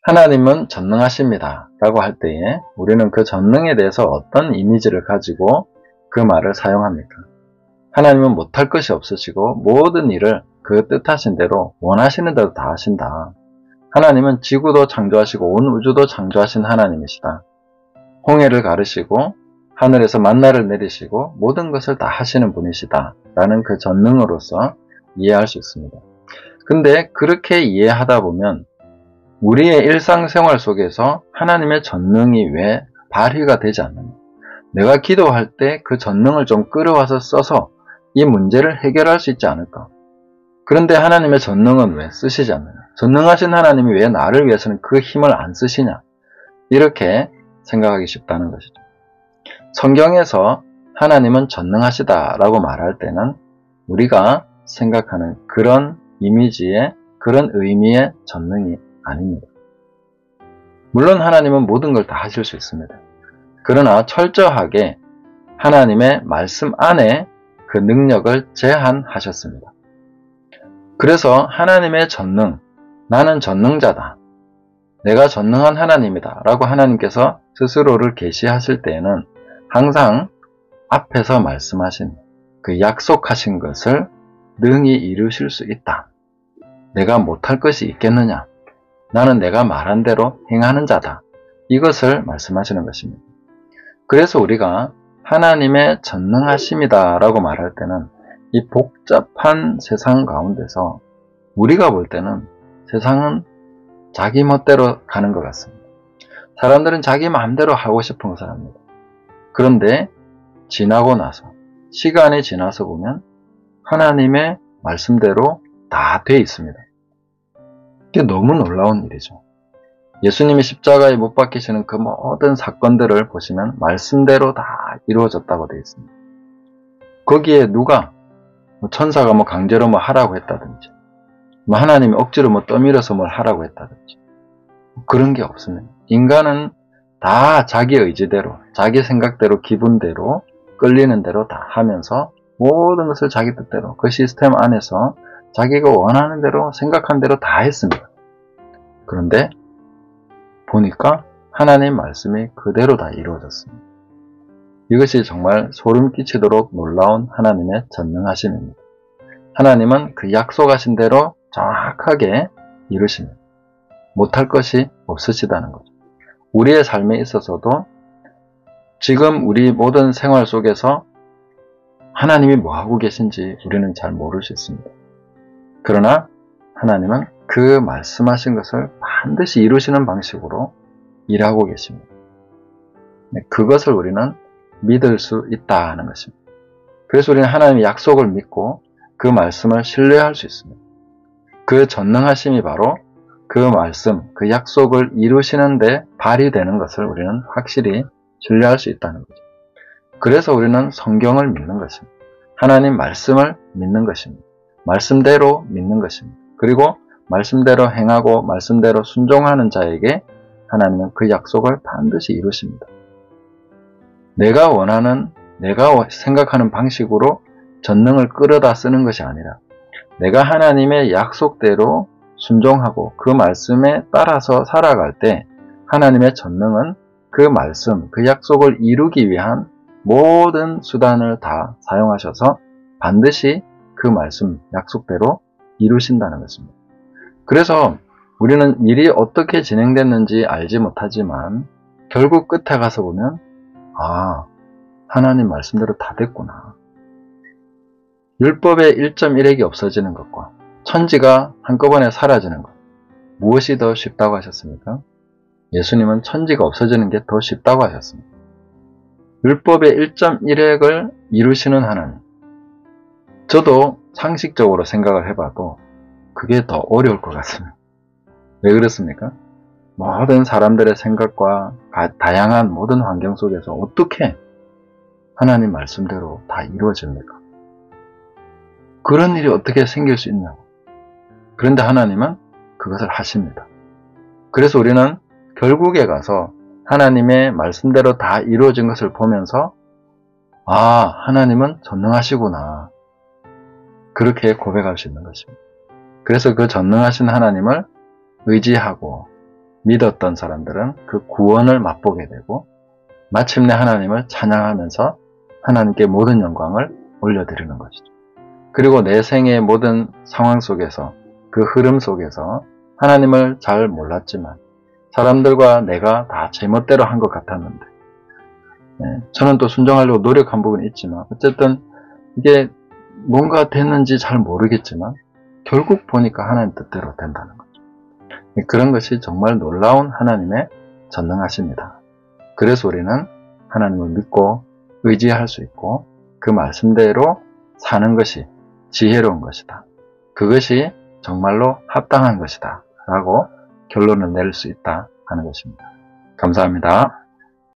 하나님은 전능하십니다 라고 할 때에 우리는 그 전능에 대해서 어떤 이미지를 가지고 그 말을 사용합니까? 하나님은 못할 것이 없으시고 모든 일을 그 뜻하신 대로 원하시는 대로 다 하신다. 하나님은 지구도 창조하시고 온 우주도 창조하신 하나님이시다. 홍해를 가르시고 하늘에서 만나를 내리시고 모든 것을 다 하시는 분이시다 라는 그 전능으로서 이해할 수 있습니다. 근데 그렇게 이해하다 보면 우리의 일상생활 속에서 하나님의 전능이 왜 발휘가 되지 않느냐. 내가 기도할 때 그 전능을 좀 끌어와서 써서 이 문제를 해결할 수 있지 않을까. 그런데 하나님의 전능은 왜 쓰시지 않느냐. 전능하신 하나님이 왜 나를 위해서는 그 힘을 안 쓰시냐. 이렇게 생각하기 쉽다는 것이죠. 성경에서 하나님은 전능하시다라고 말할 때는 우리가 생각하는 그런 이미지의 그런 의미의 전능이 아닙니다. 물론 하나님은 모든 걸 다 하실 수 있습니다. 그러나 철저하게 하나님의 말씀 안에 그 능력을 제한하셨습니다. 그래서 하나님의 전능, 나는 전능자다. 내가 전능한 하나님이다 라고 하나님께서 스스로를 계시하실 때에는 항상 앞에서 말씀하신 그 약속하신 것을 능히 이루실 수 있다. 내가 못할 것이 있겠느냐. 나는 내가 말한 대로 행하는 자다. 이것을 말씀하시는 것입니다. 그래서 우리가 하나님의 전능하심이다 라고 말할 때는 이 복잡한 세상 가운데서 우리가 볼 때는 세상은 자기 멋대로 가는 것 같습니다. 사람들은 자기 마음대로 하고 싶은 것을 합니다. 그런데 지나고 나서 시간이 지나서 보면 하나님의 말씀대로 다 돼 있습니다. 이게 너무 놀라운 일이죠. 예수님이 십자가에 못 박히시는 그 모든 사건들을 보시면 말씀대로 다 이루어졌다고 되어 있습니다. 거기에 누가 천사가 강제로 하라고 했다든지 하나님이 억지로 떠밀어서 뭘 하라고 했다든지 그런 게 없습니다. 인간은 다 자기 의지대로 자기 생각대로 기분대로 끌리는 대로 다 하면서 모든 것을 자기 뜻대로 그 시스템 안에서 자기가 원하는 대로 생각한 대로 다 했습니다. 그런데 보니까 하나님 말씀이 그대로 다 이루어졌습니다. 이것이 정말 소름 끼치도록 놀라운 하나님의 전능하심입니다. 하나님은 그 약속하신 대로 정확하게 이루십니다. 못할 것이 없으시다는 거죠. 우리의 삶에 있어서도 지금 우리 모든 생활 속에서 하나님이 뭐 하고 계신지 우리는 잘 모를 수 있습니다. 그러나 하나님은 그 말씀하신 것을 반드시 이루시는 방식으로 일하고 계십니다. 그것을 우리는 믿을 수 있다는 것입니다. 그래서 우리는 하나님의 약속을 믿고 그 말씀을 신뢰할 수 있습니다. 그 전능하심이 바로 그 말씀, 그 약속을 이루시는데 발휘되는 것을 우리는 확실히 신뢰할 수 있다는 거죠. 그래서 우리는 성경을 믿는 것입니다. 하나님 말씀을 믿는 것입니다. 말씀대로 믿는 것입니다. 그리고 말씀대로 행하고 말씀대로 순종하는 자에게 하나님은 그 약속을 반드시 이루십니다. 내가 원하는, 내가 생각하는 방식으로 전능을 끌어다 쓰는 것이 아니라 내가 하나님의 약속대로 순종하고 그 말씀에 따라서 살아갈 때 하나님의 전능은 그 말씀, 그 약속을 이루기 위한 모든 수단을 다 사용하셔서 반드시 그 말씀, 약속대로 이루신다는 것입니다. 그래서 우리는 일이 어떻게 진행됐는지 알지 못하지만 결국 끝에 가서 보면 하나님 말씀대로 다 됐구나. 율법의 1.1획이 없어지는 것과 천지가 한꺼번에 사라지는 것, 무엇이 더 쉽다고 하셨습니까? 예수님은 천지가 없어지는 게 더 쉽다고 하셨습니다. 율법의 1.1획을 이루시는 하나님. 저도 상식적으로 생각을 해봐도 그게 더 어려울 것 같습니다. 왜 그렇습니까? 모든 사람들의 생각과 다양한 모든 환경 속에서 어떻게 하나님 말씀대로 다 이루어집니까? 그런 일이 어떻게 생길 수 있냐고. 그런데 하나님은 그것을 하십니다. 그래서 우리는 결국에 가서 하나님의 말씀대로 다 이루어진 것을 보면서 하나님은 전능하시구나. 그렇게 고백할 수 있는 것입니다. 그래서 그 전능하신 하나님을 의지하고 믿었던 사람들은 그 구원을 맛보게 되고 마침내 하나님을 찬양하면서 하나님께 모든 영광을 올려드리는 것이죠. 그리고 내 생애의 모든 상황 속에서 그 흐름 속에서 하나님을 잘 몰랐지만 사람들과 내가 다 제멋대로 한 것 같았는데 저는 또 순종하려고 노력한 부분이 있지만 어쨌든 이게 뭔가 됐는지 잘 모르겠지만 결국 보니까 하나님 뜻대로 된다는 거죠. 그런 것이 정말 놀라운 하나님의 전능하십니다. 그래서 우리는 하나님을 믿고 의지할 수 있고 그 말씀대로 사는 것이 지혜로운 것이다. 그것이 정말로 합당한 것이다. 라고 결론을 내릴 수 있다 하는 것입니다. 감사합니다.